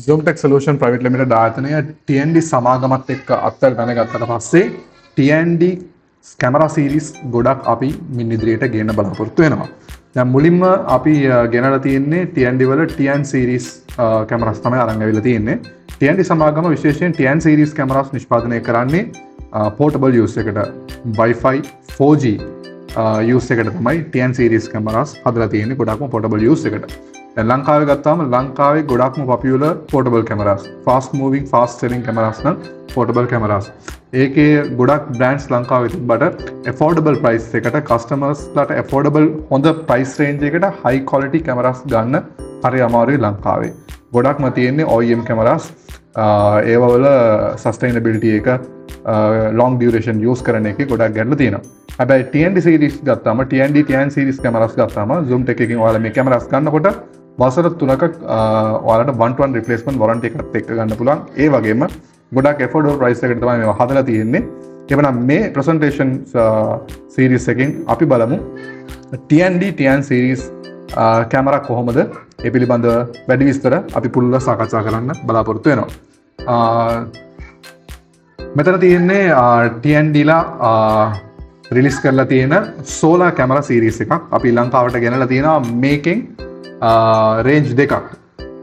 Zoomtech Solution Private Limited ආයතනය TND සමාගමත් එක්ක අත්තර දැනගත්තට පස්සේ TND කැමරා සීරීස් ගොඩක් අපි මින් ඉදිරියට ගේන්න බලාපොරොත්තු වෙනවා. දැන් මුලින්ම අපි ගෙනලා තියෙන්නේ TND වල TN සීරීස් කැමරාස් තමයි අරන් ඇවිල්ලා තියෙන්නේ. TND සමාගම විශේෂයෙන් TN සීරීස් කැමරාස් නිෂ්පාදනය කරන්නේ portable use එකට Wi-Fi 4G use එකට තමයි TN සීරීස් කැමරාස් හදලා තියෙන්නේ ගොඩක්ම portable use එකට. ලංකාවේ ගත්තාම ලංකාවේ ගොඩක්ම popular portable cameras fast moving fast selling cameras නම් පෝටබල් කැමරාස් ඒකේ ගොඩක් බ්‍රෑන්ඩ්ස් ලංකාවේ තිබ්බට ඇෆෝඩබල් ප්‍රයිස් එකට කස්ටමර්ස්ලාට ඇෆෝඩබල් හොඳ ප්‍රයිස් රේන්ජ් එකට හයි ක්වොලිටි කැමරාස් ගන්න හරි අමාරුයි ලංකාවේ ගොඩක්ම තියෙන්නේ OEM කැමරාස් ඒවා වල සස්ටේනබිලිටි එක long duration use කරන එකේ ගොඩක් ගැටලු තියෙනවා හැබැයි TND series ගත්තාම TN series කැමරාස් ගත්තාම Zoomtech එකකින් ඔයාලා මේ කැමරාස් ගන්නකොට වසර 3ක ඔයාලට 1-to-1 රිප්ලේස්මන්ට් වොරන්ටි එකත් එක්ක ගන්න පුළුවන්. ඒ වගේම ගොඩක් ඇෆෝඩබල් ප්‍රයිස් එකකට තමයි මේවා හදලා තියෙන්නේ. එවනම් මේ ප්‍රසන්ටේෂන් සීරීස් එකෙන් අපි බලමු TN සීරීස් කැමරා කොහොමද ඒ පිළිබඳව වැඩි විස්තර අපි පුළුල්ව සාකච්ඡා කරන්න බලාපොරොත්තු වෙනවා. මෙතන තියෙන්නේ TND ලා රිලීස් කරලා තියෙන සෝලාර් කැමරා සීරීස් එකක්. අපි ලංකාවට ගෙනලා තියෙනවා මේකෙන් රේන්ජ් දෙකක්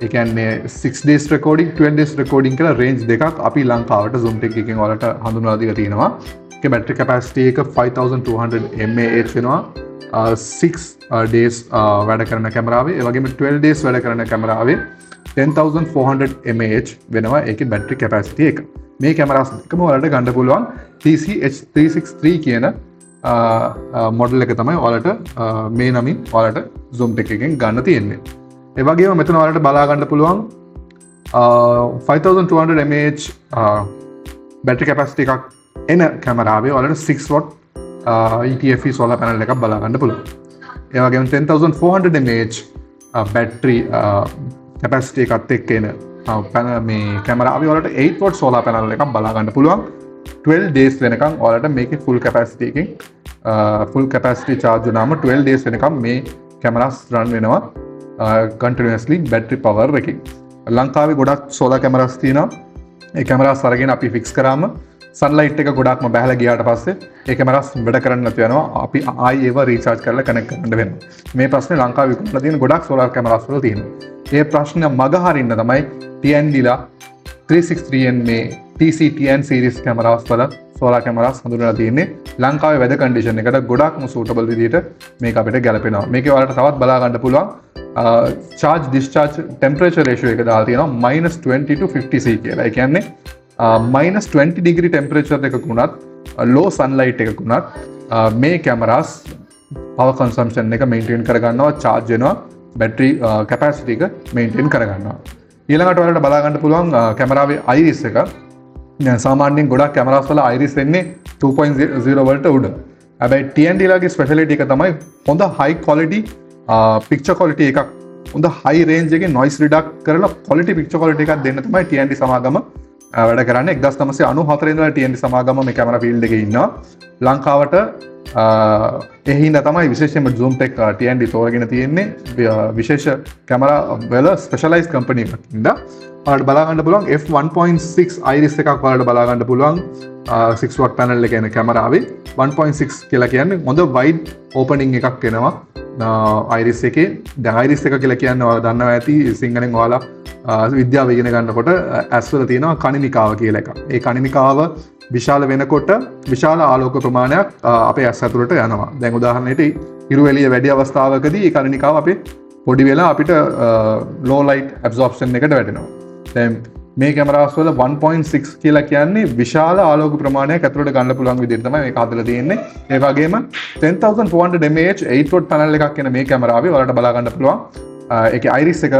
ඒ කියන්නේ 6 days recording 12 days recording කියලා රේන්ජ් දෙකක් අපි ලංකාවට Zoomtech එකකින් වලට හඳුන්වලා දීලා තියෙනවා. ඒකේ බැටරි කැපැසිටි එක 5200 mAh වෙනවා. 6 days වැඩ කරන කැමරාවේ ඒ වගේම 12 days වැඩ කරන කැමරාවේ 10400 mAh වෙනවා ඒකේ බැටරි කැපැසිටි එක. මේ කැමරාස් දෙකම වලට ගන්න පුළුවන් TCH363 කියන මොඩල් එක තමයි ඔයාලට මේ නමින් ඔයාලට Zoomtech එකෙන් ගන්න තියෙන්නේ. ඒ වගේම මෙතන ඔයාලට බලා ගන්න පුළුවන් 5200 mAh බැටරි කැපැසිටි එකක් එන කැමරාවේ ඔයාලට 6 watt ETFE solar panel එකක් බලා ගන්න පුළුවන්. ඒ වගේම 10400 mAh බැටරි කැපැසිටි එකත් එක්ක එන මේ කැමරාවේ ඔයාලට 8 watt solar panel එකක් බලා ගන්න පුළුවන්. 12 days වෙනකම් ඔයාලට මේකේ full capacity එකකින් full capacity charge වුණාම 12 days වෙනකම් මේ cameras run වෙනවා continuously battery power එකකින්. ලංකාවේ ගොඩක් solar cameras තියෙනවා. ඒ cameras අරගෙන අපි fix කරාම sunlight එක ගොඩක්ම බහලා ගියාට පස්සේ ඒ cameras වැඩ කරන්න නැතු වෙනවා. අපි ආයි ඒවා recharge කරලා connect කරන්න වෙනවා. මේ ප්‍රශ්නේ ලංකාවේ විකුණලා තියෙන ගොඩක් solar cameras වල තියෙනවා. ඒ ප්‍රශ්න මගහරින්න තමයි TND ලා 363N මේ TCTN series cameras වල solar cameras හඳුන්වලා තියෙන්නේ ලංකාවේ weather condition එකට ගොඩක්ම suitable විදිහට මේක අපිට ගැලපෙනවා. මේකේ ඔයාලට තවත් බලා ගන්න පුළුවන් charge discharge temperature ratio එක දාලා තියෙනවා -20 to 50 C කියලා. ඒ කියන්නේ -20 degree temperature එකක වුණත් low sunlight එකක වුණත් මේ cameras power consumption එක maintain කරගන්නවා charge වෙනවා battery capacity එක maintain කරගන්නවා. ඊළඟට ඔයාලට බලා ගන්න පුළුවන් කැමරාවේ iris එක. දැන් සාමාන්‍යයෙන් ගොඩක් කැමරාස් වල iris එන්නේ 2.0 වලට උඩ. හැබැයි TND ලාගේ ස්පෙෂැලිටි එක තමයි හොඳ high quality picture quality එකක් හොඳ high range එකේ noise reduct කරලා quality picture quality එකක් දෙන්න තමයි TND සමාගම වැඩ කරන්නේ. 1994 ඉඳලා TND සමාගම මේ කැමරා ෆීල්ඩ් එකේ ඉන්නවා. ලංකාවට ඒ හින්දා තමයි විශේෂයෙන්ම Zoomtech TND තෝරගෙන තියෙන්නේ විශේෂ කැමරා වල ස්පෙෂලායිස් කම්පැනි එකක් ඉඳලා. ඔයාලට බලා ගන්න පුළුවන් f1.6 iris එකක් ඔයාලට බලා ගන්න පුළුවන් 6 watt panel එක එන කැමරාවේ 1.6 කියලා කියන්නේ හොඳ wide opening එකක් එනවා iris එකේ. දැන් iris එක කියලා කියන්නේ ඔයාලා දන්නවා ඇති සිංහලෙන් ඔයාලා විද්‍යාව ඉගෙන ගන්නකොට ඇස් වල තියෙනවා කණිනිකාව කියලා එකක්. ඒ කණිනිකාව විශාල වෙනකොට විශාල ආලෝක ප්‍රමාණයක් අපේ ඇස් ඇතුළට යනවා. දැන් උදාහරණයට හිරු එළිය වැඩි අවස්ථාවකදී ඒ කණිනිකාව අපේ පොඩි වෙලා අපිට low light absorption එකට වැටෙනවා. දැන් මේ කැමරාස් වල 1.6 කියලා කියන්නේ විශාල ආලෝක ප්‍රමාණයක් ඇතුළට ගන්න පුළුවන් විදිහට තමයි මේක හදලා තියෙන්නේ. ඒ වගේම 10400 mAh 8 watt panel එකක් එන මේ කැමරාවේ ඔයාලට බලා ගන්න පුළුවන් ඒකේ iris එක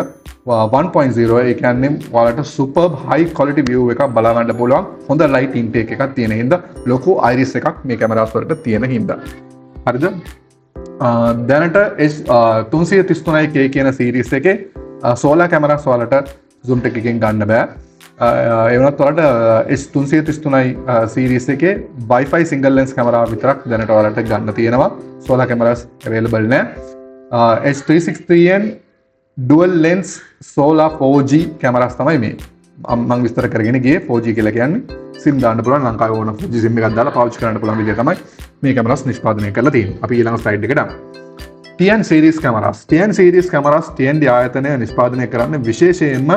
1.0 ඒ කියන්නේ ඔයාලට superb high quality view එකක් බලා ගන්න පුළුවන් හොඳ light intake එකක් තියෙන හින්දා ලොකු iris එකක් මේ කැමරාස් වලට තියෙන හින්දා. හරිද? දැනට S333K කියන series එකේ solar cameras වලට Zoomtech එකෙන් ගන්න බෑ. ඒ වුණත් ඔයාලට S333 series එකේ Wi-Fi single lens camera විතරක් දැනට ඔයාලට ගන්න තියෙනවා. solar cameras available නෑ. S363N dual lens solar 4G cameras තමයි මේ. මම විස්තර කරගෙන ගියේ 4G කියලා කියන්නේ සිම් දාන්න පුළුවන් ලංකාවේ ඕන 4G සිම් එකක් දාලා පාවිච්චි කරන්න පුළුවන් විදිය තමයි මේ කැමරාස් නිෂ්පාදනය කරලා තියෙන්නේ. අපි ඊළඟ ස්ලයිඩ් එකට යමු. TN series cameras. TN series cameras TND ආයතනය නිෂ්පාදනය කරන්නේ විශේෂයෙන්ම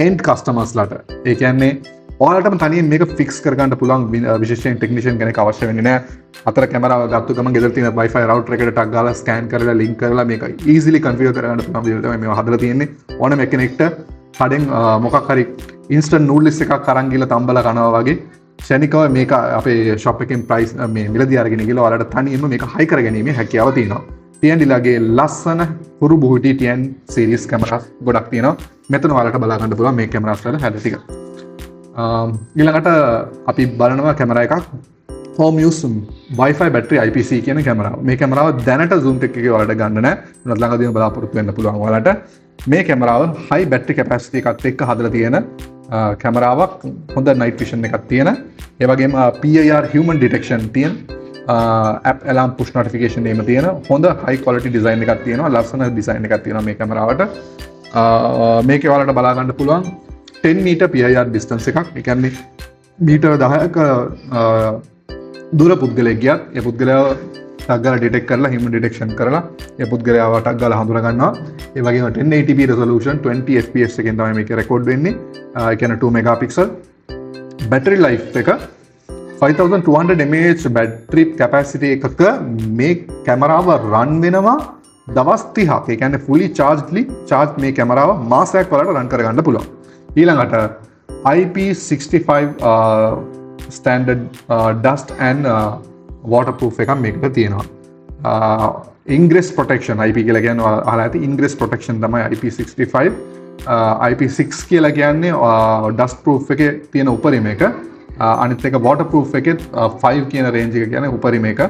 end customers ලට. ඒ කියන්නේ ඔයාලටම තනියෙන් මේක ෆික්ස් කරගන්න පුළුවන් විශේෂයෙන් ටෙක්නිෂියන් කෙනෙක් අවශ්‍ය වෙන්නේ නැහැ. අතර කැමරාව ගත්ත ගමන් ගෙදර තියෙන Wi-Fi router එකට ටක් ගාලා ස්කෑන් කරලා ලින්ක් කරලා මේක easily configure කරගන්න පුළුවන් විදිහට තමයි මේවා හදලා තියෙන්නේ. ඕනම කෙනෙක්ට කඩෙන් මොකක් හරි instant noodles එකක් අරන් ගිහලා තම්බලා කනවා වගේ ෂණිකව මේක අපේ ෂොප් එකෙන් ප්‍රයිස් මේ මිලදී අරගෙන ගිහලා ඔයාලට තනියෙන්ම මේක හයි කරගැනීමේ හැකියාව තියෙනවා. TND ලගේ ලස්සන පුරු බුහිටි TN series cameras ගොඩක් තියෙනවා. මෙතන ඔයාලට බලා ගන්න පුළුවන් මේ කැමරාස් වල හැඩ ටික. ඊළඟට අපි බලනවා කැමරා එකක් home use Wi-Fi battery IPC කියන කැමරාව. මේ කැමරාව දැනට zoom tech එකේ ඔයාලට ගන්න නැහැ. උනත් ළඟදීම බලාපොරොත්තු වෙන්න පුළුවන් ඔයාලට. මේ කැමරාව high battery capacity එකත් එක්ක හදලා තියෙන කැමරාවක්. හොඳ night vision එකක් තියෙන. ඒ වගේම PIR human detection තියෙන app alarm push notification එහෙම තියෙන හොඳ high quality design එකක් තියෙනවා. ලස්සන design එකක් තියෙනවා මේ කැමරාවට. මේකේ ඔයාලට බලා ගන්න පුළුවන් 10 meter PIR distance එකක්. ඒ කියන්නේ මීටර 10ක දුර පුද්ගලයෙක් ගියත් ඒ පුද්ගලයාව ටක් ගාලා ඩිටෙක්ට් කරලා human detection කරලා ඒ පුද්ගලයාව ටක් ගාලා හඳුනා ගන්නවා. ඒ වගේම 1080p resolution 20 fps එකෙන් තමයි මේක රෙකෝඩ් වෙන්නේ. ඒ කියන්නේ 2 megapixel battery life එක 5200 mAh battery capacity එකක මේ කැමරාව run වෙනවා දවස් 30ක්. ඒ කියන්නේ fully charged මේ කැමරාව මාසයක් වලට run කරගන්න පුළුවන්. ඊළඟට IP65 standard dust and waterproof එකක් මේකට තියෙනවා. ingress protection IP කියලා කියන්නේ අහලා ඇති ingress protection තමයි IP65. IP6 කියලා කියන්නේ dust proof එකේ තියෙන උපරිම එක. අනිත් එක waterproof එකේ 5 කියන range එක කියන්නේ උපරිම එක.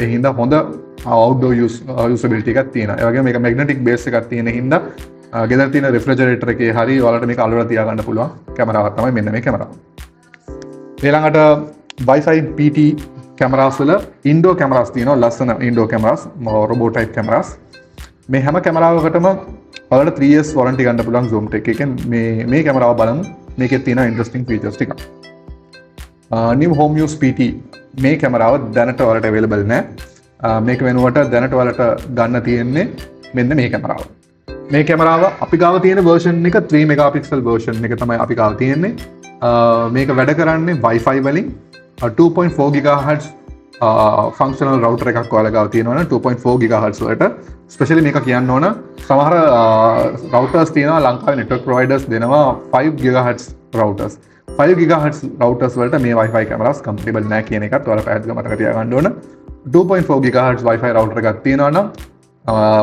ඒ හින්දා හොඳ outdoor usability එකක් තියෙනවා. ඒ වගේම මේක magnetic base එකක් තියෙන හින්දා ගෙදර තියෙන refrigerator එකේ හරි ඔයාලට මේක අලවලා තියාගන්න පුළුවන් කැමරාවක් තමයි මෙන්න මේ කැමරාව. ඊළඟට Wi-Fi PT cameras වල indoor cameras තියෙනවා. ලස්සන indoor cameras, robot type cameras. මේ හැම කැමරාවකටම ඔයාලට 3 years warranty ගන්න පුළුවන් zoom tech එකෙන්. මේ කැමරාව බලමු. මේකේ තියෙන interesting features ටික. new home use PT මේ කැමරාව දැනට ඔයාලට available නැහැ. මේක වෙනුවට දැනට ඔයාලට ගන්න තියෙන්නේ මෙන්න මේ කැමරාව. මේ කැමරාව අපි ගාව තියෙන version එක 3 megapixel version එක තමයි අපි ගාව තියෙන්නේ. මේක වැඩ කරන්නේ Wi-Fi වලින් 2.4 GHz functional router එකක් ඔයාලා ගාව තියෙනවනේ 2.4 GHz වලට. ස්පෙෂලි මේක කියන්න ඕන සමහර routers තියෙනවා ලංකාවේ network providers දෙනවා 5 GHz routers. 5 GHz routers වලට මේ Wi-Fi cameras compatible නැහැ කියන එකත් ඔයාලා පැහැදිලිව මතක තියාගන්න ඕන. 2.4 GHz Wi-Fi router එකක් තියෙනවා නම්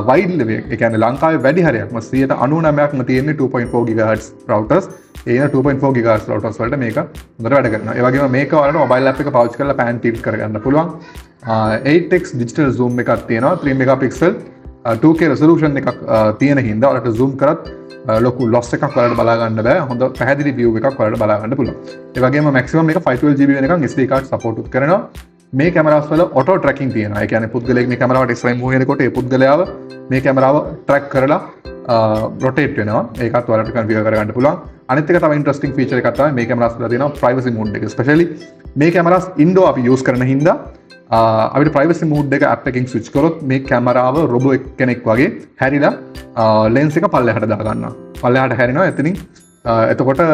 wide ඒ කියන්නේ ලංකාවේ වැඩි හරියක්ම 99%ක්ම තියෙන්නේ 2.4 GHz routers. ඒ 2.4 GHz routers වලට මේක හොඳට වැඩ කරනවා. ඒ වගේම මේක ඔයාලට mobile app එක පාවිච්චි කරලා pan tilt කරගන්න පුළුවන්. 8x digital zoom එකක් තියෙනවා. 3 megapixel 2K resolution එකක් තියෙන හින්දා ඔයාලට zoom කරත් ලොකු loss එකක් ඔයාලට බලා ගන්න බෑ. හොඳ පැහැදිලි view එකක් ඔයාලට බලා ගන්න පුළුවන්. ඒ වගේම maximum මේක 512GB වෙනකන් SD card support උත් කරනවා. මේ කැමරාස් වල auto tracking තියෙනවා. ඒ කියන්නේ පුද්ගලයෙක් මේ කැමරාවට ඉස්සරහින් move වෙනකොට ඒ පුද්ගලයාව මේ කැමරාව track කරලා rotate වෙනවා. ඒකත් ඔයාලට configure කරගන්න පුළුවන්. අනිත් එක තමයි interesting feature එකක් තමයි මේ කැමරාස් වල තියෙනවා privacy mode එක. especially මේ කැමරාස් indoor අපි use කරන හින්දා අපිට privacy mode එක app එකකින් switch කරොත් මේ කැමරාව robot කෙනෙක් වගේ හැරිලා lens එක පල්ලෙහාට දා ගන්නවා. පල්ලෙහාට හැරෙනවා. එතනින් එතකොට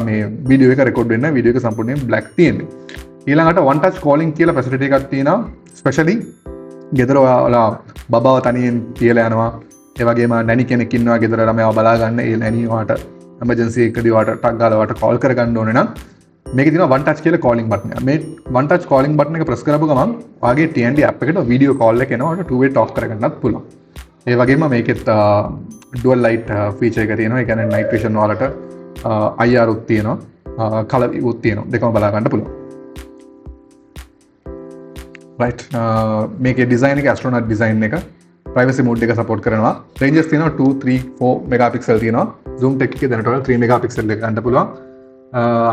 මේ වීඩියෝ එක රෙකෝඩ් වෙන්න වීඩියෝ එක සම්පූර්ණයෙන් black තියෙන්නේ. ඊළඟට one touch calling කියලා facility එකක් තියෙනවා. especially ගෙදර ඔයාලා බබාව තනියෙන් තියලා යනවා. ඒ වගේම නැනි කෙනෙක් ඉන්නවා ගෙදර ළමයාව බලා ගන්න. ඒ නැනි වාට emergency එකදී වාට ටක් ගාලා වාට call කරගන්න ඕනේ නම් මේකේ තියෙනවා one touch කියලා calling button එක. මේ one touch calling button එක press කරපුව ගමන් ඔයාගේ TND app එකට video call එක එනවා. ඔයාලට two way talk කරගන්නත් පුළුවන්. ඒ වගේම මේකෙත් dual light feature එක තියෙනවා. ඒ කියන්නේ night vision වලට IR උත් තියෙනවා. color උත් තියෙනවා. දෙකම බලා ගන්න පුළුවන්. right මේකේ design එක astronaut design එක privacy mode එක support කරනවා. ranges තියෙනවා 2 3 4 megapixel තියෙනවා. zoom tech එකේ දැනට ඔයාලා 3 megapixel එක ගන්න පුළුවන්.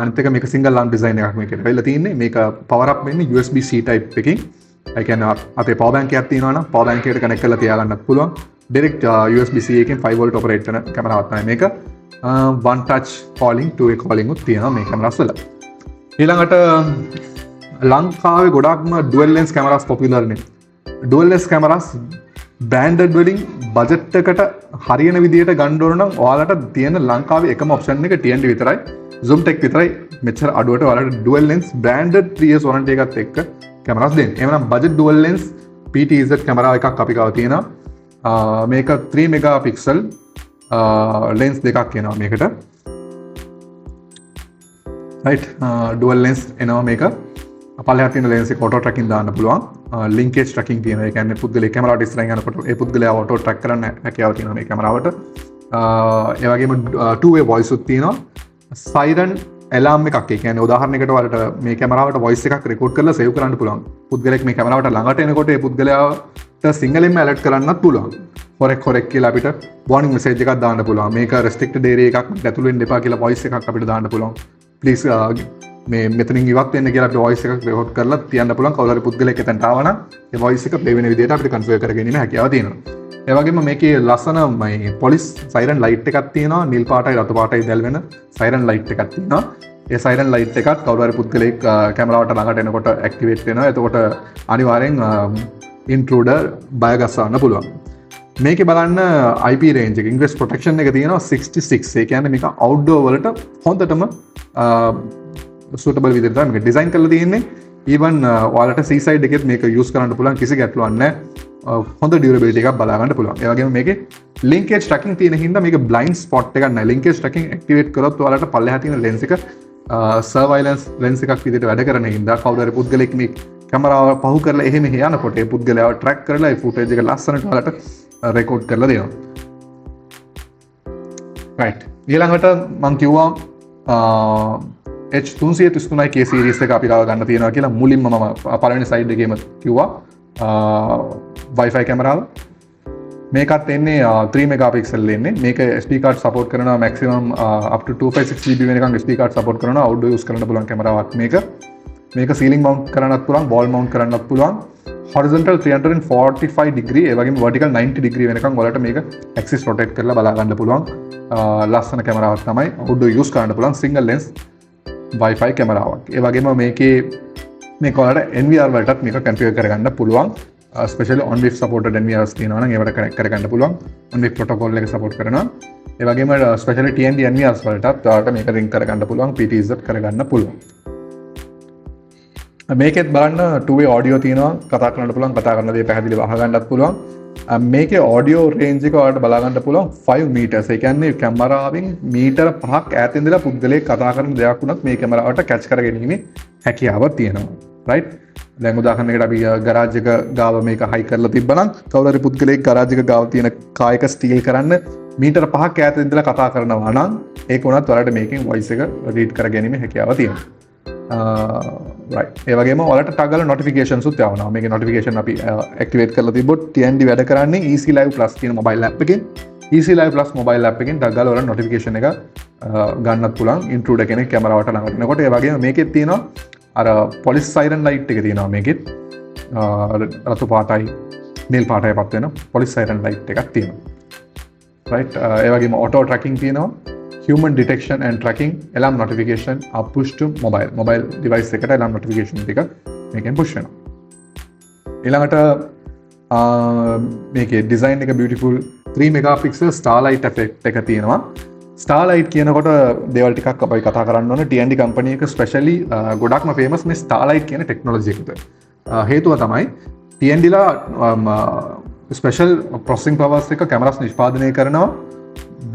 අනිත් එක මේක single lamp design එකක් මේකේ වෙලා තියෙන්නේ. මේක power up වෙන්නේ USB C type එකකින්. ඒ කියන්නේ අපේ power bank එකක් තියෙනවා නම් power bank එකට connect කරලා තියාගන්නත් පුළුවන්. ඩිරෙක්ට් USB-C එකෙන් 5 volt ඔපරේට් කරන කැමරාවක් තමයි මේක. one touch calling, two way calling උත් තියෙනවා මේ කැමරාස් වල. ඊළඟට ලංකාවේ ගොඩක්ම dual lens cameras popular නේ. dual lens cameras branded වලින් බජට් එකට හරියන විදියට ගන්න ඕන නම් ඔයාලට තියෙන ලංකාවේ එකම ඔප්ෂන් එක TND විතරයි. Zoomtech විතරයි මෙච්චර අඩුවට ඔයාලට dual lens branded 3 years warranty එකත් එක්ක cameras දෙන්නේ. එහෙනම් budget dual lens PTZ camera එකක් අපි ගාව තියෙනවා. මේක 3 megapixel lens දෙකක් එනවා මේකට. right, dual lens එනවා මේක. පල්ලෙහාට තියෙන lens එක auto tracking දාන්න පුළුවන්. linkage tracking තියෙනවා. ඒ කියන්නේ පුද්ගලයා කැමරාවට ඉස්සරහින් යනකොට ඒ පුද්ගලයා auto track කරන්න හැකියාව තියෙනවා මේ කැමරාවට. ඒ වගේම two way voice උත් තියෙනවා. siren alarm එකක්. ඒ කියන්නේ උදාහරණයකට ඔයාලට මේ කැමරාවට voice එකක් record කරලා save කරන්න පුළුවන්. පුද්ගලයෙක් මේ කැමරාවට ළඟට එනකොට ඒ පුද්ගලයාට සිංහලෙන්ම alert කරන්නත් පුළුවන්. හොරෙක් කියලා අපිට warning message එකක් දාන්න පුළුවන්. මේක restricted area එකක් ඇතුළු වෙන්න එපා කියලා voice එකක් අපිට දාන්න පුළුවන්. please මේ මෙතනින් ඉවත් වෙන්න කියලා අපිට voice එකක් record කරලා තියන්න පුළුවන්. කවුරු හරි පුද්ගලයෙක් එතනට ආව නම් ඒ voice එක play වෙන විදිහට අපිට configure කරගෙන ඉන්න හැකියාව තියෙනවා. ඒ වගේම මේකේ ලස්සන මේ police siren light එකක් තියෙනවා. නිල් පාටයි රතු පාටයි දැල් වෙන siren light එකක් තියෙනවා. ඒ siren light එකත් කවුරු හරි පුද්ගලයෙක් කැමරාවට ළඟට එනකොට activate වෙනවා. එතකොට අනිවාර්යෙන් intruder බය ගස්සවන්න පුළුවන්. මේකේ බලන්න IP range එක ingress protection එක තියෙනවා 66. ඒ කියන්නේ මේක outdoor වලට හොඳටම suitable විදිහට තමයි මේක design කරලා තියෙන්නේ. even ඔයාලට seaside එකෙත් මේක use කරන්න පුළුවන්, කිසි ගැටලුවක් නැහැ. හොඳ durability එකක් බලා ගන්න පුළුවන්. ඒ වගේම මේකේ linkage tracking තියෙන හින්දා මේක blind spot එකක් නැහැ. linkage tracking activate කරොත් ඔයාලට පල්ලෙහා තියෙන lens එක surveillance lens එකක් විදිහට වැඩ කරන හින්දා කවුරු හරි පුද්ගලෙක් මේ කැමරාව පහු කරලා එහෙම යනකොට ඒ පුද්ගලයාව track කරලා ඒ footage එක ලස්සනට ඔයාලට record කරලා දෙනවා. right, ඊළඟට මම කිව්වා H333 K series එක අපි ගාව ගන්න තියෙනවා කියලා මුලින්ම මම පළවෙනි slide එකේම කිව්වා. Wi-Fi කැමරාව මේකත් එන්නේ 3 megapixel එන්නේ. මේක SD card support කරනවා maximum up to 256 GB වෙනකන් SD card support කරනවා. outdoor use කරන්න පුළුවන් කැමරාවක් මේක. මේක ceiling mount කරන්නත් පුළුවන්, wall mount කරන්නත් පුළුවන්. horizontal 345 degree ඒ වගේම vertical 90 degree වෙනකන් ඔයාලට මේක axis rotate කරලා බලා ගන්න පුළුවන්. ලස්සන කැමරාවක් තමයි. outdoor use කරන්න පුළුවන් single lens Wi-Fi කැමරාවක්. ඒ වගේම මේකේ මේක ඔයාලට NVR වලටත් මේක configure කරගන්න පුළුවන්. especially on with supported NVRs තියෙනවා නම් ඒවට connect කරගන්න පුළුවන්. on with protocol එක support කරනවා. ඒ වගේම especially TND NVRs වලටත් ඔයාලට මේක link කරගන්න පුළුවන්, PTZ කරගන්න පුළුවන්. මේකෙත් බලන්න two way audio තියෙනවා. කතා කරන්න පුළුවන්, කතා කරන දේ පැහැදිලිව අහගන්නත් පුළුවන්. මේකේ audio range එක ඔයාලට බලා ගන්න පුළුවන් 5 meters. ඒ කියන්නේ කැමරාවෙන් මීටර 5ක් ඈත ඉඳලා පුද්ගලයෙක් කතා කරන දෙයක් වුණත් මේ කැමරාවට catch කරගැනීමේ හැකියාවක් තියෙනවා. right, දැන් උදාහරණයකට අපි ගරාජ් එක ගාව මේක හයි කරලා තිබ්බනම් කවුරු හරි පුද්ගලයෙක් ගරාජ් එක ගාව තියෙන කායක ස්ටීල් කරන්න මීටර 5ක් ඈත ඉඳලා කතා කරනවා නම් ඒක උනත් ඔයාලට මේකෙන් voice එක read කරගැනීමේ හැකියාව තියෙනවා. right, ඒ වගේම ඔයාලට ටගල notifications උත් යවනවා. මේකේ notification අපි activate කරලා තිබ්බොත් TND වැඩ කරන්නේ Easy Live Plus කියන mobile app එකෙන්. Easy Live Plus mobile app එකෙන් ටගල ඔයාලට notification එක ගන්නත් පුළුවන් intruder කෙනෙක් කැමරාවට ළඟට එනකොට. ඒ වගේම මේකෙත් තියෙනවා අර police siren light එක තියෙනවා මේකෙත්. රතු පාටයි නිල් පාටයි පත් වෙන police siren light එකක් තියෙනවා. right, ඒ වගේම auto tracking තියෙනවා. human detection and tracking, alarm notification are push to mobile device එකට alarm notification ටික මේකෙන් push වෙනවා. ඊළඟට මේකේ design එක beautiful 3 megapixel starlight effect එක තියෙනවා. starlight කියනකොට දේවල් ටිකක් අපි කතා කරන්න ඕනේ. TND company එක specially ගොඩක්ම famous මේ starlight කියන technology එකට. හේතුව තමයි TND ලා special processing powers එක cameras නිෂ්පාදනය කරනවා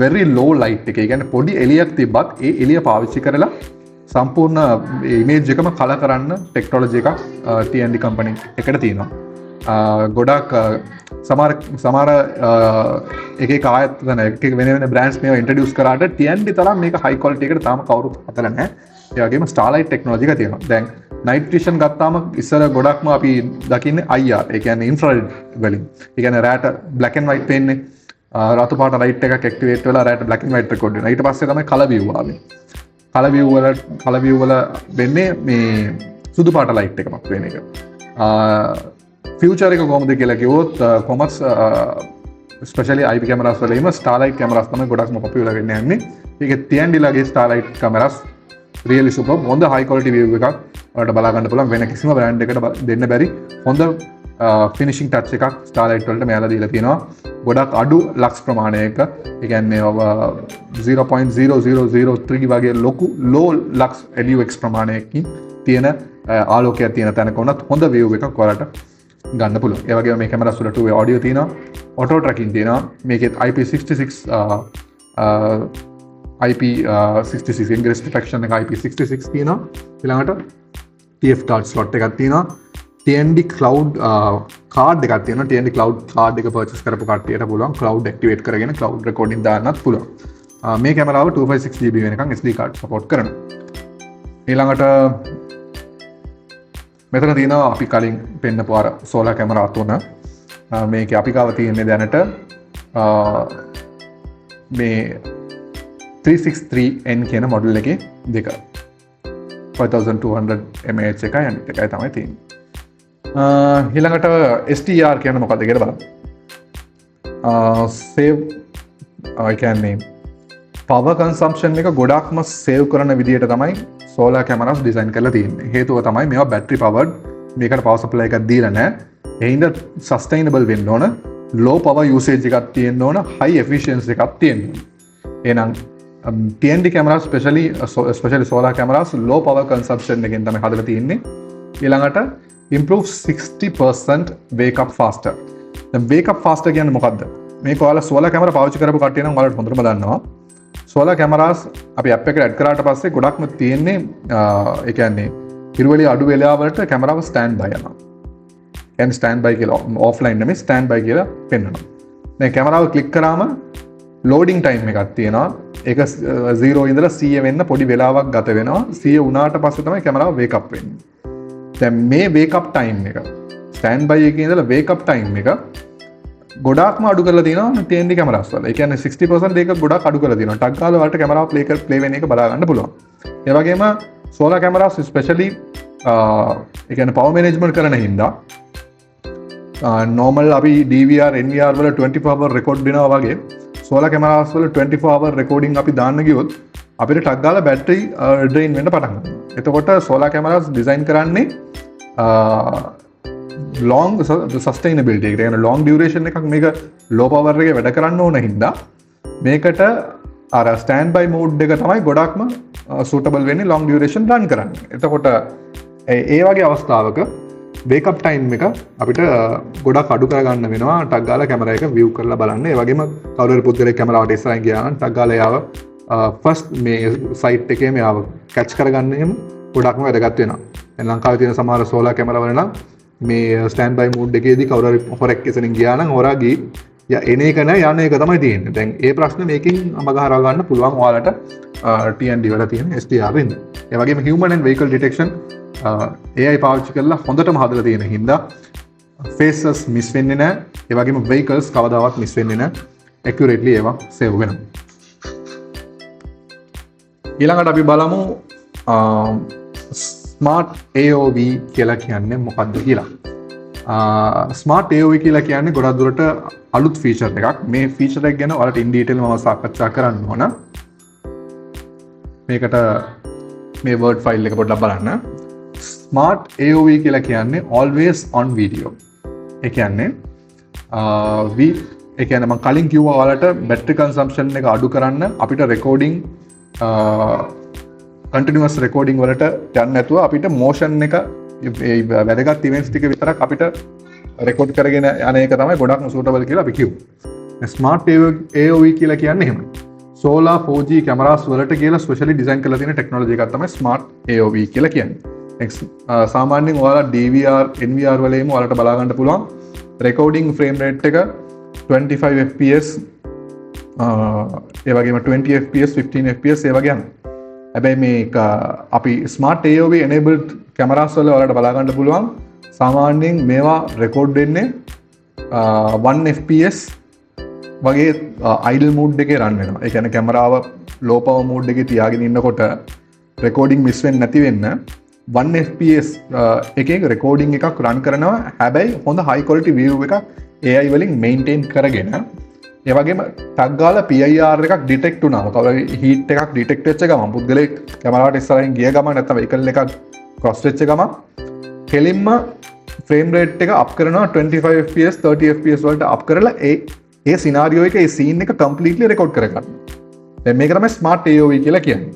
very low light එක. ඒ කියන්නේ පොඩි එළියක් තිබ්බත් ඒ එළිය පාවිච්චි කරලා සම්පූර්ණ image එකම color කරන්න technology එකක් TND company එකට තියෙනවා. ගොඩක් සමහර එක ආයතන එක වෙන brands මේවා introduce කරාට TND තරම් මේක high quality එකට තාම කවුරුත් හදලා නැහැ. ඒ වගේම starlight technology එක තියෙනවා. දැන් night vision ගත්තාම ඉස්සර ගොඩක්ම අපි දකින්නේ IR. ඒ කියන්නේ infrared වලින්. ඒ කියන්නේ රැට black and white පේන්නේ. රතු පාට ලයිට් එකක් ඇක්ටිවේට් වෙලා රැට black and white රෙකෝඩ් වෙනවා. ඊට පස්සේ තමයි color view ආවේ. color view වල වෙන්නේ මේ සුදු පාට ලයිට් එකක් වෙන එක. ෆියුචර් එක කොහොමද කියලා කිව්වොත් කොමර්ස් ස්පෙෂලි IP කැමරාස් වලම ස්ටාර්ලයිට් කැමරාස් තමයි ගොඩක්ම පොපියුලර් වෙන්නේ යන්නේ. ඒකේ TND-ලගේ ස්ටාර්ලයිට් කැමරාස් රියලි සුපර් හොඳ හයි ක්වොලිටි view එකක් ඔයාලට බලා ගන්න පුළුවන්. වෙන කිසිම බ්‍රෑන්ඩ් එකකට දෙන්න බැරි හොඳ ෆිනිෂිං ටච් එකක් ස්ටාර්ලයිට් වලට මෙයාලා දීලා තියෙනවා. ගොඩක් අඩු ලක්ස් ප්‍රමාණයක ඒ කියන්නේ 0.0003 වගේ ලොකු low lux LUX ප්‍රමාණයකින් තියෙන ආලෝකයක් තියෙන තැනක උනත් හොඳ view එකක් ඔයාලට ගන්න පුළුවන්. ඒ වගේම මේ කැමරාස් වල 2-way audio තියෙනවා. auto tracking තියෙනවා. මේකෙත් IP66 IP66 ingress detection එක IP66 තියෙනවා. ඊළඟට TF card slot එකක් තියෙනවා. TND cloud card එකක් තියෙනවා. TND cloud card එක purchase කරපු කට්ටියට පුළුවන් cloud activate කරගෙන cloud recording දාන්නත් පුළුවන්. මේ කැමරාව 256GB වෙනකන් SD card support කරනවා. ඊළඟට මෙතන තියෙනවා අපි කලින් පෙන්නපු අර solar camera තුන. මේකේ අපි ගාව තියෙන්නේ දැනට මේ 363N කියන මොඩල් එකේ දෙක 5200 mAh එකයි අනිත් එකයි තමයි තියෙන්නේ. ඊළඟට STR කියන්නේ මොකක්ද කියලා බලමු. save I කියන්නේ power consumption එක ගොඩක්ම save කරන විදිහට තමයි solar cameras design කරලා තියෙන්නේ. හේතුව තමයි මේවා battery powered. මේකට power supply එකක් දීලා නැහැ. ඒ හින්දා sustainable වෙන්න ඕන. low power usage එකක් තියෙන්න ඕන. high efficiency එකක් තියෙන්න ඕන. එහෙනම් TND cameras especially solar cameras low power consumption එකෙන් තමයි හදලා තියෙන්නේ. ඊළඟට improve 60% wake up faster. දැන් wake up faster කියන්නේ මොකද්ද? මේක ඔයාලා solar camera පාවිච්චි කරපු කට්ටිය නම් ඔයාලට හොඳටම දන්නවා. solar cameras අපි app එකට add කරාට පස්සේ ගොඩක්ම තියෙන්නේ ඒ කියන්නේ ඉරුවලිය අඩු වෙලාවලට කැමරාව stand by යනවා. කියන්නේ stand by කියලා offline නෙමෙයි stand by කියලා පෙන්වනවා. මේ කැමරාව ක්ලික් කරාම loading time එකක් තියෙනවා. ඒක 0 ඉඳලා 100 වෙන්න පොඩි වෙලාවක් ගත වෙනවා. 100 වුණාට පස්සේ තමයි කැමරාව wake up වෙන්නේ. දැන් මේ wake up time එක stand by එකේ ඉඳලා wake up time එක ගොඩාක්ම අඩු කරලා තියෙනවා TND කැමරාස් වල. ඒ කියන්නේ 60% ඒක ගොඩක් අඩු කරලා තියෙනවා. ටක් ගාලා වලට කැමරාව play වෙන එක බලා ගන්න පුළුවන්. ඒ වගේම solar cameras especially ඒ කියන්නේ power management කරන හින්දා normal අපි DVR NVR වල 24 hour record දෙනවා වගේ solar cameras වල 24 hour recording අපි දාන්න ගියොත් අපිට ටක් ගාලා battery drain වෙන්න පටන් ගන්නවා. එතකොට solar cameras design කරන්නේ long sustainability එක කියන්නේ long duration එකක් මේක low power එකේ වැඩ කරන්න ඕන හින්දා මේකට අර standby mode එක තමයි ගොඩක්ම suitable වෙන්නේ long duration run කරන්න. එතකොට ඒ වගේ අවස්ථාවක wake up time එක අපිට ගොඩක් අඩු කරගන්න වෙනවා. ටක් ගාලා කැමරා එක view කරලා බලන්න. ඒ වගේම කවුරු හරි පුද්ගලයෙක් කැමරාවට ඉස්සරහින් ගියා නම් ටක් ගාලා යාව first මේ site එකේ මෙයාව catch කරගන්න එහෙම ගොඩක්ම වැදගත් වෙනවා. දැන් ලංකාවේ තියෙන සමහර solar camera වල නම් මේ standby mode එකේදී කවුරු හරි හොරෙක් එතනින් ගියා නම් හොරා ගිහින් එන එක නෑ යන එක තමයි තියෙන්නේ. දැන් ඒ ප්‍රශ්නේ මේකෙන් මගහරවා ගන්න පුළුවන් ඔයාලට TND වල තියෙන STR වෙන්න. ඒ වගේම human and vehicle detection AI පාවිච්චි කරලා හොඳටම හදලා තියෙන හින්දා faces miss වෙන්නේ නෑ. ඒ වගේම vehicles කවදාවත් miss වෙන්නේ නෑ. accurately ඒවා save වෙනවා. ඊළඟට අපි බලමු smart AOV කියලා කියන්නේ මොකක්ද කියලා. ස්මාර්ට් AOV කියලා කියන්නේ ගොඩක් දුරට අලුත් ෆීචර් එකක්. මේ ෆීචර් එක ගැන ඔයාලට ඉන් ඩීටේල් මම සාකච්ඡා කරන්න ඕන. මේකට මේ වර්ඩ් ෆයිල් එක පොඩ්ඩක් බලන්න. ස්මාර්ට් AOV කියලා කියන්නේ always on video. ඒ කියන්නේ මම කලින් කිව්වා ඔයාලට බැටරි කන්සම්ප්ෂන් එක අඩු කරන්න අපිට රෙකෝඩින් continuous recording වලට යන්න නැතුව අපිට motion එක වැදගත් events ටික විතරක් අපිට record කරගෙන යන එක තමයි ගොඩක්ම suitable කියලා අපි කිව්වා. smart AOV කියලා කියන්නේ එහෙමයි. solar 4G cameras වලට කියලා specially design කරලා තියෙන technology එකක් තමයි smart AOV කියලා කියන්නේ. සාමාන්‍යයෙන් ඔයාලා DVR NVR වලේම ඔයාලට බලා ගන්න පුළුවන් recording frame rate එක 25 fps ඒ වගේම 20 fps 15 fps ඒ වගේ යනවා. හැබැයි මේක අපි smart AOV enabled cameras වල ඔයාලට බලා ගන්න පුළුවන් සාමාන්‍යයෙන් මේවා record වෙන්නේ 1 fps වගේ idle mode එකේ run වෙනවා. ඒ කියන්නේ කැමරාව low power mode එකේ තියාගෙන ඉන්නකොට recording miss වෙන්නේ නැති වෙන්න 1 fps එකේ recording එකක් run කරනවා. හැබැයි හොඳ high quality view එකක් AI වලින් maintain කරගෙන ඒ වගේම ටක් ගාලා PIR එකක් ඩිටෙක්ට් වුණා. මොකද හීට් එකක් ඩිටෙක්ට් වෙච්ච ගමන් පුද්ගලයෙක් කැමරාවට ඉස්සරහින් ගිය ගමන් නැත්නම් වෙහිකල් එකක් ක්‍රොස් වෙච්ච ගමන් කෙලින්ම ෆ්‍රේම් රේට් එක අප් කරනවා 25 fps 30 fps වලට අප් කරලා ඒ සිනාරියෝ එක ඒ සීන් එක කම්ප්ලීට්ලි රෙකෝඩ් කරගන්නවා. දැන් මේක තමයි ස්මාර්ට් AOV කියලා කියන්නේ.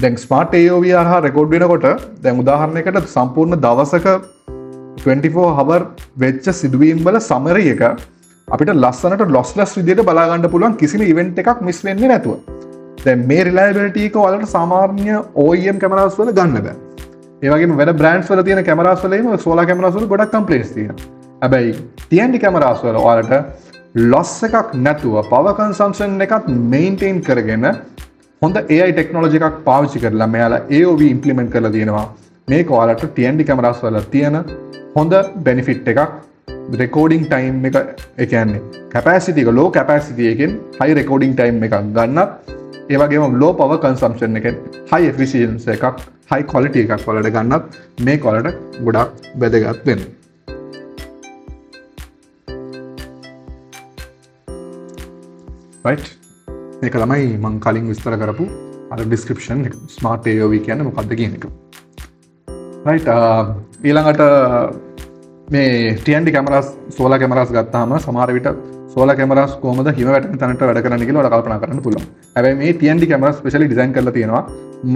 දැන් ස්මාර්ට් AOV හරහා රෙකෝඩ් වෙනකොට දැන් උදාහරණයකට සම්පූර්ණ දවසක 24 hour වෙච්ච සිදුවීම් වල සමරි එක අපිට ලස්සනට ලොස්ලස් විදිහට බලා ගන්න පුළුවන් කිසිම ඉවෙන්ට් එකක් මිස් වෙන්නේ නැතුව. දැන් මේ රිලයබිලිටි එක වලට සාමාන්‍ය OEM කැමරාස් වල ගන්න බෑ. ඒ වගේම වෙන බ්‍රෑන්ඩ්ස් වල තියෙන කැමරාස් වලේම සෝලාර් කැමරාස් වල ගොඩක් කම්ප්ලේන්ට්ස් තියෙනවා. හැබැයි TND කැමරාස් වල ඔයාලට ලොස් එකක් නැතුව පවර් කන්සම්ප්ෂන් එකත් මේන්ටේන් කරගෙන හොඳ AI ටෙක්නොලොජි එකක් පාවිච්චි කරලා මෙයාලා AOV ඉම්ප්ලිමන්ට් කරලා තියෙනවා. මේක ඔයාලට TND කැමරාස් වල තියෙන හොඳ බෙනිෆිට් එකක්. රෙකෝඩිං ටයිම් එක ඒ කියන්නේ කැපැසිටි එක ලෝ කැපැසිටි එකෙන් හයි රෙකෝඩිං ටයිම් එකක් ගන්නත් ඒ වගේම ලෝ පවර් කන්සම්ප්ෂන් එකෙන් හයි එෆිෂියන්සි එකක් හයි ක්වොලිටි එකක් වලට ගන්නත් මේක වලට ගොඩක් වැදගත් වෙනවා. right මේක තමයි මම කලින් විස්තර කරපු අර ඩිස්ක්‍රිප්ෂන් එක ස්මාර්ට් AOV කියන්නේ මොකක්ද කියන එක. right ඊළඟට මේ TND කැමරාස් සෝලාර් කැමරාස් ගත්තාම සමහර විට සෝලාර් කැමරාස් කොහොමද හිම වැටෙන තැනට වැඩ කරන්න කියලා ඔයාලා කල්පනා කරන්න පුළුවන්. හැබැයි මේ TND කැමරාස් ස්පෙෂලි ඩිසයින් කරලා තියෙනවා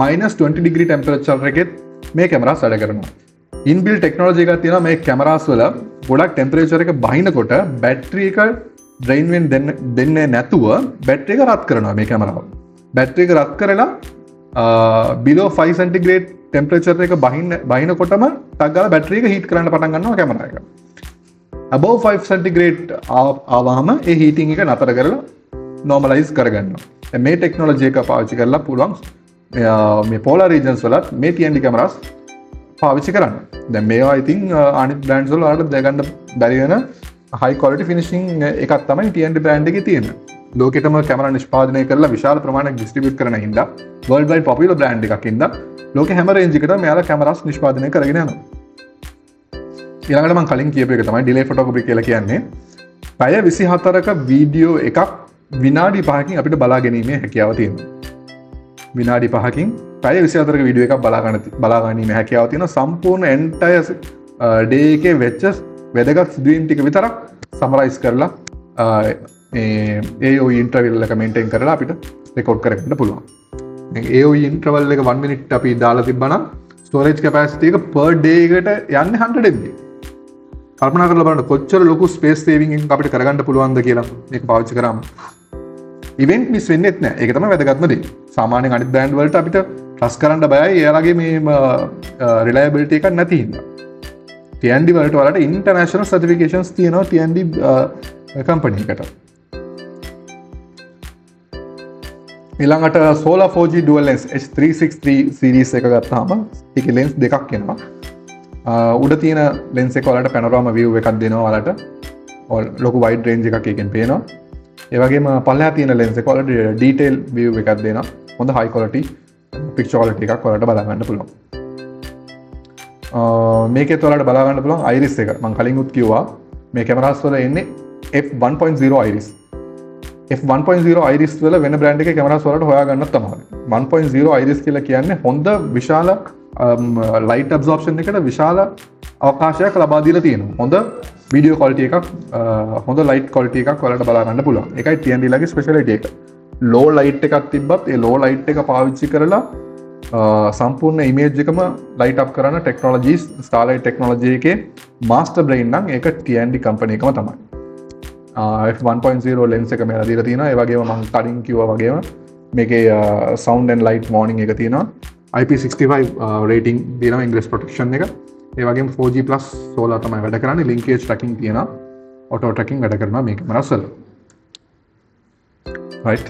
-20 degree ටෙම්පරේචර් එකෙත් මේ කැමරාස් වැඩ කරනවා. ඉන්බිල්ට් ටෙක්නොලොජි එකක් තියෙනවා මේ කැමරාස් වල ගොඩක් ටෙම්පරේචර් එක බහිනකොට බැටරි එක ඩ්‍රේන් වෙන්න දෙන්නේ නැතුව බැටරි එක රත් කරනවා මේ කැමරාව. බැටරි එක රත් කරලා below 5 centigrade ටෙම්පරේචර් එක බහිනකොටම ටක් ගාලා බැටරි එක හීට් කරන්න පටන් ගන්නවා කැමරා එක. above 5 centigrade ආවම ඒ හීටින් එක නතර කරලා normalize කරගන්නවා. මේ ටෙක්නොලොජි එක පාවිච්චි කරලා පුළුවන් මේ polar regions වලත් මේ TND කැමරාස් පාවිච්චි කරන්න. දැන් මේවා ඉතින් අනිත් බ්‍රෑන්ඩ්ස් වල වලට දැනගන්න බැරි වෙන high quality finishing එකක් තමයි TND බ්‍රෑන්ඩ් එකේ තියෙන්නේ. ලෝකෙටම කැමරා නිෂ්පාදනය කරලා විශාල ප්‍රමාණයක් ඩිස්ට්‍රිබියුට් කරන හින්දා world wide popular brand එකක් හින්දා ලෝකෙ හැම රේන්ජ් එකකටම මෙයාලා කැමරාස් නිෂ්පාදනය කරගෙන යනවා. ඊළඟට මම කලින් කියපු එක තමයි ඩිලේ ෆොටෝග්‍රැෆි කියලා කියන්නේ. පැය 24ක වීඩියෝ එකක් විනාඩි 5කින් අපිට බලා ගැනීමේ හැකියාව තියෙනවා. විනාඩි 5කින් පැය 24ක වීඩියෝ එකක් බලා ගැනීමේ හැකියාව තියෙන සම්පූර්ණ එන්ටයර් ඩේ එකේ වෙච්ච වැදගත් සිදුවීම් ටික විතරක් සමරයිස් කරලා AOE ඉන්ටර්වල් එක මේන්ටේන් කරලා අපිට රෙකෝඩ් කරගන්න පුළුවන්. AOE ඉන්ටර්වල් එක 1 minute අපි දාලා තිබ්බනම් ස්ටෝරේජ් කැපැසිටි එක per day එකට යන්නේ 100 MB. කල්පනා කරලා බලන්න කොච්චර ලොකු ස්පේස් සේවිං එකක් අපිට කරගන්න පුළුවන්ද කියලා මේක පාවිච්චි කරාම. ඉවෙන්ට් මිස් වෙන්නේ නැහැ. ඒක තමයි වැදගත්ම දේ. සාමාන්‍යයෙන් අනිත් බ්‍රෑන්ඩ් වලට අපිට ට්‍රස්ට් කරන්න බයයි. එයාලගේ මේ රිලයබිලිටි එකක් නැති හින්දා. TND වලට වලට ඉන්ටර්නැෂනල් සර්ටිෆිකේෂන්ස් තියෙනවා TND කම්පැනි එකට. ඊළඟට Solar 4G dual lens H363 series එක ගත්තාම ඒකේ lens දෙකක් එනවා. උඩ තියෙන lens එක වලට panorama view එකක් දෙනවා වලට. ලොකු wide range එකක් එකෙන් පේනවා. ඒ වගේම පල්ලෙහා තියෙන lens එක වලට detail view එකක් දෙනවා. හොඳ high quality picture quality එකක් වලට බලා ගන්න පුළුවන්. මේකෙත් වලට බලා ගන්න පුළුවන් iris එක. මම කලින් උත් කිව්වා මේ කැමරාස් වල එන්නේ f1.0 iris. f1.0 iris වල වෙන බ්‍රෑන්ඩ් එකේ කැමරාස් වලට හොයා ගන්නත් තමයි. 1.0 iris කියලා කියන්නේ හොඳ විශාල light absorption එකට විශාල අවකාශයක් ලබා දීලා තියෙනවා. හොඳ video quality එකක් හොඳ light quality එකක් වලට බලා ගන්න පුළුවන්. ඒකයි TND ලගේ speciality එක. low light එකක් තිබ්බත් ඒ low light එක පාවිච්චි කරලා සම්පූර්ණ image එකම light up කරන technologies Starlight technology එකේ master brain නම් ඒක TND company එකම තමයි. f1.0 lens එක මෙලා දීලා තියෙනවා. ඒ වගේම මම කලින් කිව්වා වගේම මේකේ sound and light warning එක තියෙනවා. IP65 rating දෙනවා English protection එක. ඒ වගේම 4G+ solar තමයි වැඩ කරන්නේ. linkage tracking තියෙනවා. auto tracking වැඩ කරනවා මේ කැමරාස් වල. right.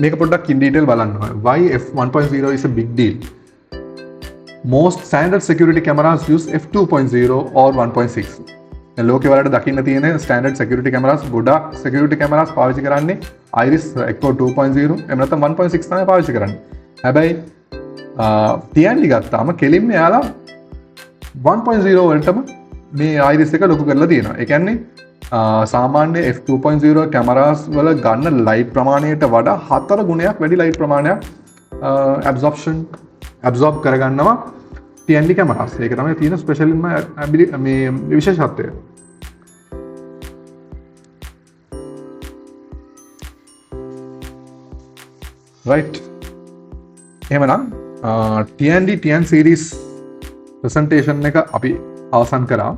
මේක පොඩ්ඩක් in detail බලන්න. Why f1.0 is a big deal? Most standard security cameras use f2.0 or 1.6. ලෝකෙ වලට දකින්න තියෙන ස්ටෑන්ඩඩ් security cameras ගොඩක් security cameras පාවිච්චි කරන්නේ iris echo 2.0 එහෙම නැත්නම් 1.6 තමයි පාවිච්චි කරන්නේ. හැබැයි TND ගත්තාම කෙලින්ම යාලා 1.0 වලටම මේ iris එක ලොකු කරලා තියෙනවා. ඒ කියන්නේ සාමාන්‍ය f2.0 කැමරාස් වල ගන්න ලයිට් ප්‍රමාණයට වඩා 4 ගුණයක් වැඩි ලයිට් ප්‍රමාණයක් ඇබ්සෝබ් කරගන්නවා TND කැමරාස්. ඒක තමයි තියෙන ස්පෙෂලින්ම මේ විශේෂත්වය. right එහෙමනම් TN series presentation එක අපි අවසන් කරා.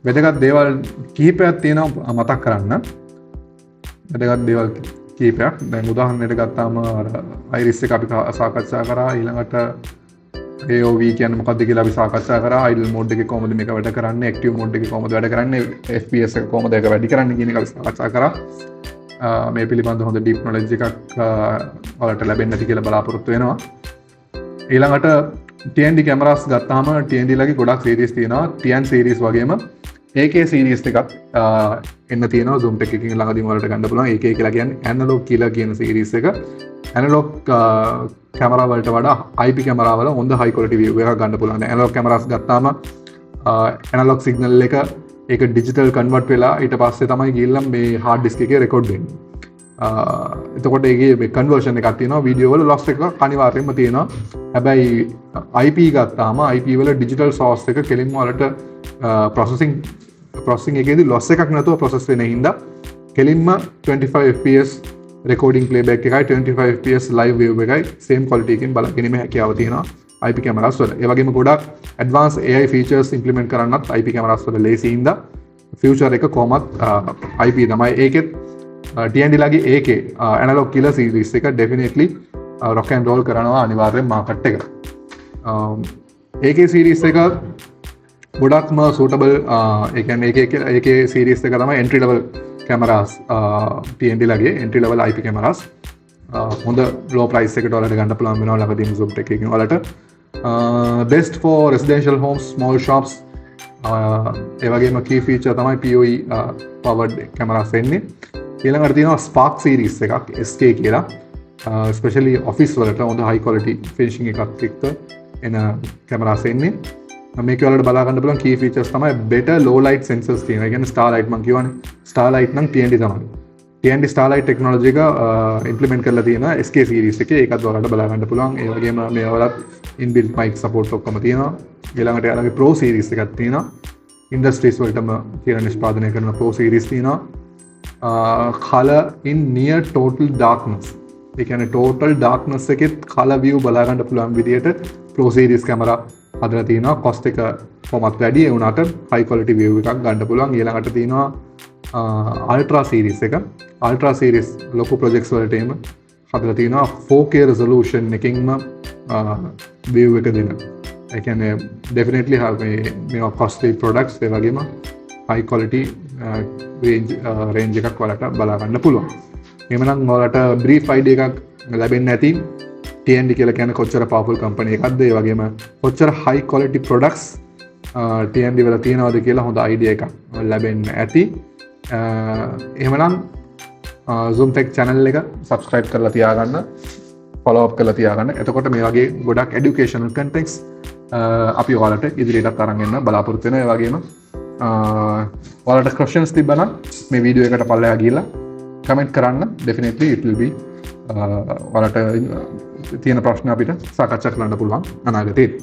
වැදගත් දේවල් කිහිපයක් තියෙනවා මතක් කරන්න. වැදගත් දේවල් කිහිපයක්. දැන් උදාහරණයක් ගත්තාම iris එක අපි සාකච්ඡා කරා. ඊළඟට AOV කියන්නේ මොකක්ද කියලා අපි සාකච්ඡා කරා. idle mode එකේ කොහොමද මේක වැඩ කරන්නේ, active mode එකේ කොහොමද වැඩ කරන්නේ, FPS එක කොහොමද ඒක වැඩි කරන්නේ කියන එක අපි සාකච්ඡා කරා. මේ පිළිබඳ හොඳ ඩීප් නොලෙජ් එකක් ඔයාලට ලැබෙන්න ඇති කියලා බලාපොරොත්තු වෙනවා. ඊළඟට TND කැමරාස් ගත්තාම TND ලගේ ගොඩක් සීරීස් තියෙනවා. TN සීරීස් වගේම AK සීරීස් එකක් එන්න තියෙනවා. Zoom Tech එකකින් ළඟදීම ඔයාලට ගන්න පුළුවන්. AK කියලා කියන්නේ ඇනලොග් කියලා කියන සීරීස් එක. ඇනලොග් කැමරා වලට වඩා IP කැමරා වල හොඳ high quality view එකක් ගන්න පුළුවන්. ඇනලොග් කැමරාස් ගත්තාම ඇනලොග් සිග්නල් එක ඒක ඩිජිටල් කන්වර්ට් වෙලා ඊට පස්සේ තමයි ගිහිල්ලා මේ හાર્ඩ් ඩිස්ක් එකේ රෙකෝඩ් වෙන්නේ. එතකොට ඒකේ මේ කන්වර්ෂන් එකක් තියෙනවා. වීඩියෝ වල ලොස් එකක් අනිවාර්යයෙන්ම තියෙනවා. හැබැයි IP ගත්තාම IP වල ඩිජිටල් සෝස් එක කෙලින්ම වලට ප්‍රොසෙසිං එකේදී ලොස් එකක් නැතුව ප්‍රොසෙස් වෙන හින්දා කෙලින්ම 25 fps රෙකෝඩින් ප්ලේබැක් එකයි 25 fps ලයිව් view එකයි සේම් ක්වොලිටි එකකින් බලගැනීමේ හැකියාව තියෙනවා IP කැමරාස් වල. ඒ වගේම ගොඩක් ඇඩ්වාන්ස් AI ෆීචර්ස් ඉම්ප්ලිමන්ට් කරන්නත් IP කැමරාස් වල ලේසි හින්දා ෆියුචර් එක කොහොමත් IP තමයි. ඒකෙත් TND ලගේ AK ඇනලොග් කිලර් සීරීස් එක ඩෙෆිනෙට්ලි රොක් ඇන්ඩ් රෝල් කරනවා අනිවාර්යෙන් මාකට් එකට. AK සීරීස් එක ගොඩක්ම සූටබල්. ඒ කියන්නේ AK සීරීස් එක තමයි එන්ට්‍රි ලෙවල් කැමරාස් TND ලගේ එන්ට්‍රි ලෙවල් IP කැමරාස්. හොඳ ලෝ ප්‍රයිස් එකට ඔයාලට ගන්න පුළුවන් වෙනවා ළඟදීම Zoom Tech එකකින් ඔයාලට. best for residential homes, small shops. ඒ වගේම key feature තමයි PoE powered cameras එන්නේ. ඊළඟට තියෙනවා Spark series එකක් SK කියලා. especially office වලට හොඳ high quality finishing එකක් එක්ක එන cameras එන්නේ. මේක වලට බලා ගන්න පුළුවන් key features තමයි better low light sensors තියෙනවා. ඒ කියන්නේ starlight මම කියවනේ. starlight නම් TND තමයි. TND starlight technology එක implement කරලා තියෙනවා SK series එකේ. ඒකත් ඔයාලට බලා ගන්න පුළුවන්. ඒ වගේම මේ වලත් inbuilt mic support ඔක්කොම තියෙනවා. ඊළඟට යාලගේ Pro series එකක් තියෙනවා. industries වලටම කියලා නිෂ්පාදනය කරන Pro series තියෙනවා. color in near total darkness. ඒ කියන්නේ total darkness එකෙත් color view බලා ගන්න පුළුවන් විදියට Pro series camera හදලා තියෙනවා. cost එක කොහොමත් වැඩි ඒ වුණාට high quality view එකක් ගන්න පුළුවන්. ඊළඟට තියෙනවා ultra series එක. ultra series ලොකු projects වලට එම හදලා තියෙනවා 4K resolution එකකින්ම view එක දෙන. ඒ කියන්නේ definitely have මේ costly products ඒ වගේම high quality range එකක් ඔයාලට බලා ගන්න පුළුවන්. එහෙමනම් ඔයාලට brief idea එකක් ලැබෙන්න ඇති TND කියලා කියන්නේ කොච්චර powerful company එකක්ද, ඒ වගේම කොච්චර high quality products TND වල තියෙනවද කියලා හොඳ idea එකක් ලැබෙන්න ඇති. එහෙමනම් Zoom Tech channel එක subscribe කරලා තියාගන්න, follow up කරලා තියාගන්න. එතකොට මේ වගේ ගොඩක් educational contents අපි ඔයාලට ඉදිරියටත් අරන් එන්න බලාපොරොත්තු වෙනවා. ඒ වගේම ඔයාලට questions තිබ්බනම් මේ වීඩියෝ එකට පල්ලෙහා ගිහලා comment කරන්න. definitely it will be ඔයාලට තියෙන ප්‍රශ්න අපිට සාකච්ඡා කරන්න පුළුවන් අනාගතේදී.